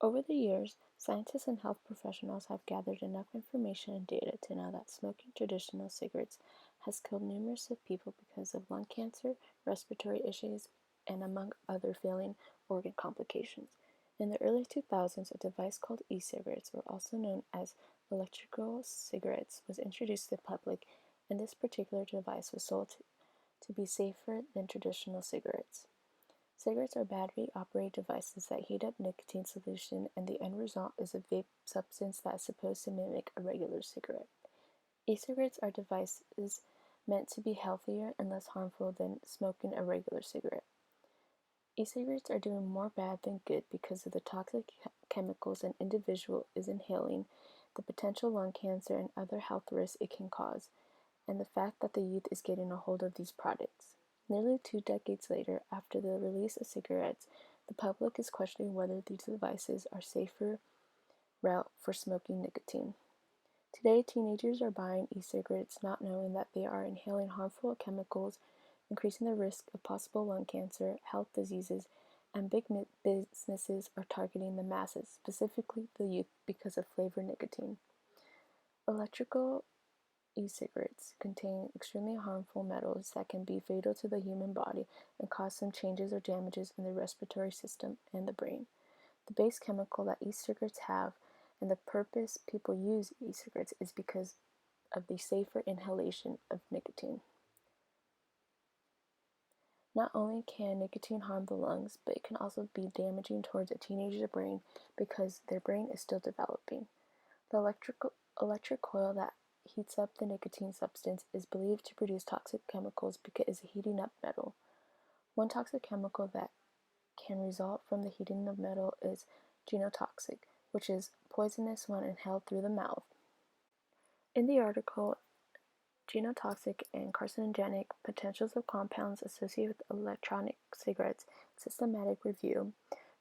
Over the years, scientists and health professionals have gathered enough information and data to know that smoking traditional cigarettes has killed numerous of people because of lung cancer, respiratory issues, and among other failing organ complications. In the early 2000s, a device called e-cigarettes, or also known as electrical cigarettes, was introduced to the public, and this particular device was sold to be safer than traditional cigarettes. Cigarettes are battery-operated devices that heat up nicotine solution, and the end result is a vape substance that is supposed to mimic a regular cigarette. E-cigarettes are devices meant to be healthier and less harmful than smoking a regular cigarette. E-cigarettes are doing more bad than good because of the toxic chemicals an individual is inhaling, the potential lung cancer and other health risks it can cause, and the fact that the youth is getting a hold of these products. Nearly 2 decades later, after the release of cigarettes, the public is questioning whether these devices are a safer route for smoking nicotine. Today, teenagers are buying e-cigarettes not knowing that they are inhaling harmful chemicals, increasing the risk of possible lung cancer, health diseases, and big businesses are targeting the masses, specifically the youth, because of flavored nicotine. Electrical e-cigarettes contain extremely harmful metals that can be fatal to the human body and cause some changes or damages in the respiratory system and the brain. The base chemical that e-cigarettes have and the purpose people use e-cigarettes is because of the safer inhalation of nicotine. Not only can nicotine harm the lungs, but it can also be damaging towards a teenager's brain because their brain is still developing. The electric coil that heats up the nicotine substance is believed to produce toxic chemicals because it's a heating up metal. One toxic chemical that can result from the heating of metal is genotoxic, which is poisonous when inhaled through the mouth. In the article, Genotoxic and Carcinogenic Potentials of Compounds Associated with Electronic Cigarettes Systematic Review,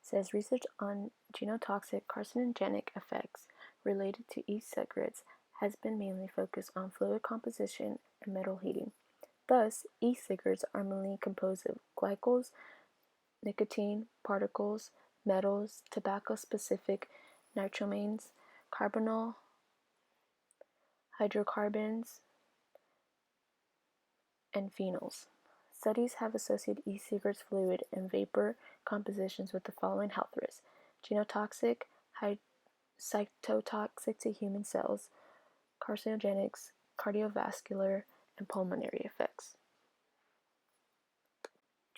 says research on genotoxic carcinogenic effects related to e-cigarettes has been mainly focused on fluid composition and metal heating. Thus, e-cigarettes are mainly composed of glycols, nicotine, particles, metals, tobacco-specific nitrosamines, carbonyl, hydrocarbons, and phenols. Studies have associated e-cigarettes fluid and vapor compositions with the following health risks: genotoxic, cytotoxic to human cells, carcinogenics, cardiovascular, and pulmonary effects.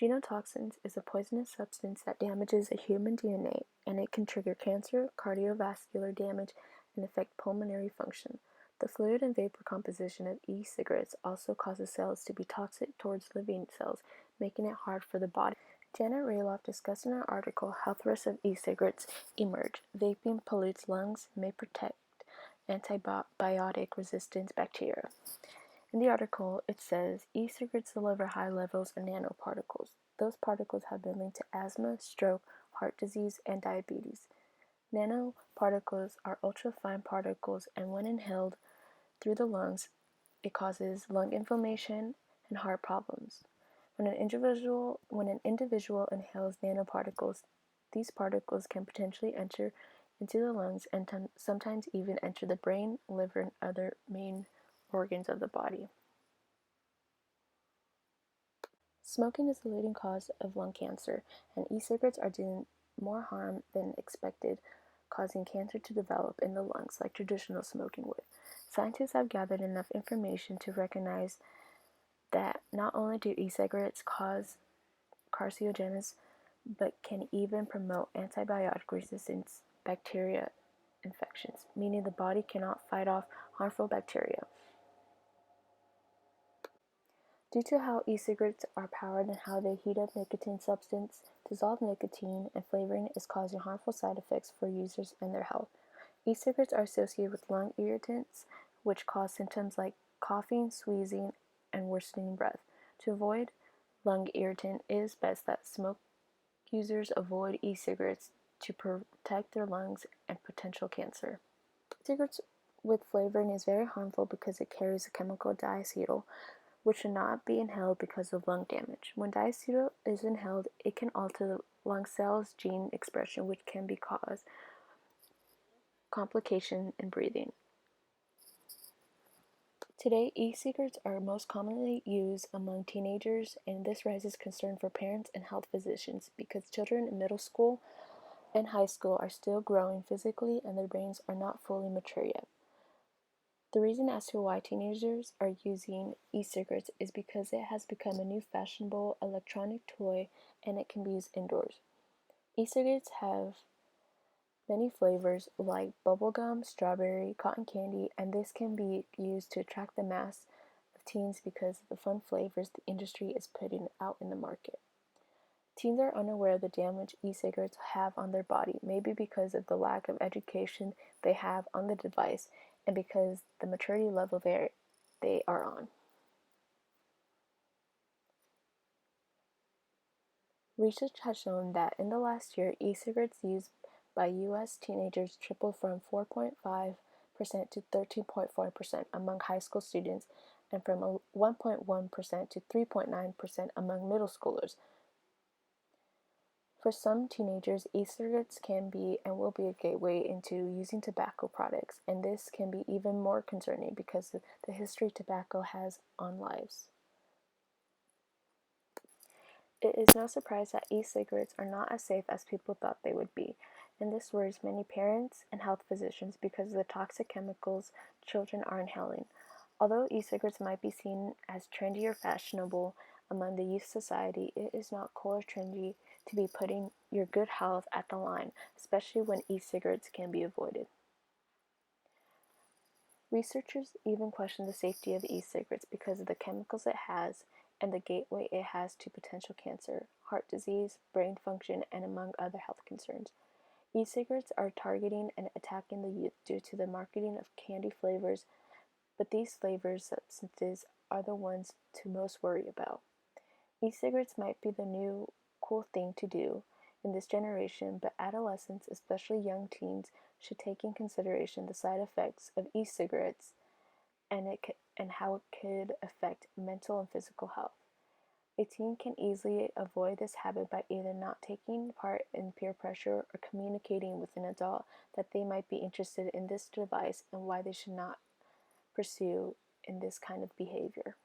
Genotoxins is a poisonous substance that damages a human DNA, and it can trigger cancer, cardiovascular damage, and affect pulmonary function. The fluid and vapor composition of e-cigarettes also causes cells to be toxic towards living cells, making it hard for the body. Janet Raloff discussed in her article Health Risks of E-Cigarettes Emerge. Vaping pollutes lungs and may protect antibiotic resistant bacteria. In the article, it says e-cigarettes deliver high levels of nanoparticles. Those particles have been linked to asthma, stroke, heart disease, and diabetes. Nanoparticles are ultra-fine particles, and when inhaled through the lungs, it causes lung inflammation and heart problems. When an individual inhales nanoparticles, these particles can potentially enter into the lungs and sometimes even enter the brain, liver, and other main organs of the body. Smoking is the leading cause of lung cancer, and e-cigarettes are doing more harm than expected, causing cancer to develop in the lungs like traditional smoking would. Scientists have gathered enough information to recognize that not only do e-cigarettes cause carcinogens, but can even promote antibiotic resistance bacteria infections, meaning the body cannot fight off harmful bacteria. Due to how e-cigarettes are powered and how they heat up nicotine substance, dissolved nicotine and flavoring is causing harmful side effects for users and their health. E-cigarettes are associated with lung irritants, which cause symptoms like coughing, sneezing, and worsening breath. To avoid lung irritant, it is best that smoke users avoid e-cigarettes to protect their lungs and potential cancer. Cigarettes with flavoring is very harmful because it carries the chemical diacetyl, which should not be inhaled because of lung damage. When diacetyl is inhaled, it can alter the lung cells gene expression, which can be cause complication in breathing. Today, e-cigarettes are most commonly used among teenagers, and this raises concern for parents and health physicians because children in middle school and high school are still growing physically and their brains are not fully mature yet. The reason as to why teenagers are using e-cigarettes is because it has become a new fashionable electronic toy and it can be used indoors. E-cigarettes have many flavors like bubblegum, strawberry, cotton candy, and this can be used to attract the mass of teens because of the fun flavors the industry is putting out in the market. Teens are unaware of the damage e-cigarettes have on their body, maybe because of the lack of education they have on the device and because the maturity level they are on. Research has shown that in the last year, e-cigarettes used by U.S. teenagers tripled from 4.5% to 13.4% among high school students and from 1.1% to 3.9% among middle schoolers. For some teenagers, e-cigarettes can be and will be a gateway into using tobacco products, and this can be even more concerning because of the history tobacco has on lives. It is no surprise that e-cigarettes are not as safe as people thought they would be, and this worries many parents and health physicians because of the toxic chemicals children are inhaling. Although e-cigarettes might be seen as trendy or fashionable among the youth society, it is not cool or trendy to be putting your good health at the line, especially when e-cigarettes can be avoided. Researchers even question the safety of e-cigarettes because of the chemicals it has and the gateway it has to potential cancer, heart disease, brain function, and among other health concerns. E-cigarettes are targeting and attacking the youth due to the marketing of candy flavors, but these flavors substances are the ones to most worry about. E-cigarettes might be the new cool thing to do in this generation, but adolescents, especially young teens, should take in consideration the side effects of e-cigarettes and how it could affect mental and physical health. A teen can easily avoid this habit by either not taking part in peer pressure or communicating with an adult that they might be interested in this device and why they should not pursue in this kind of behavior.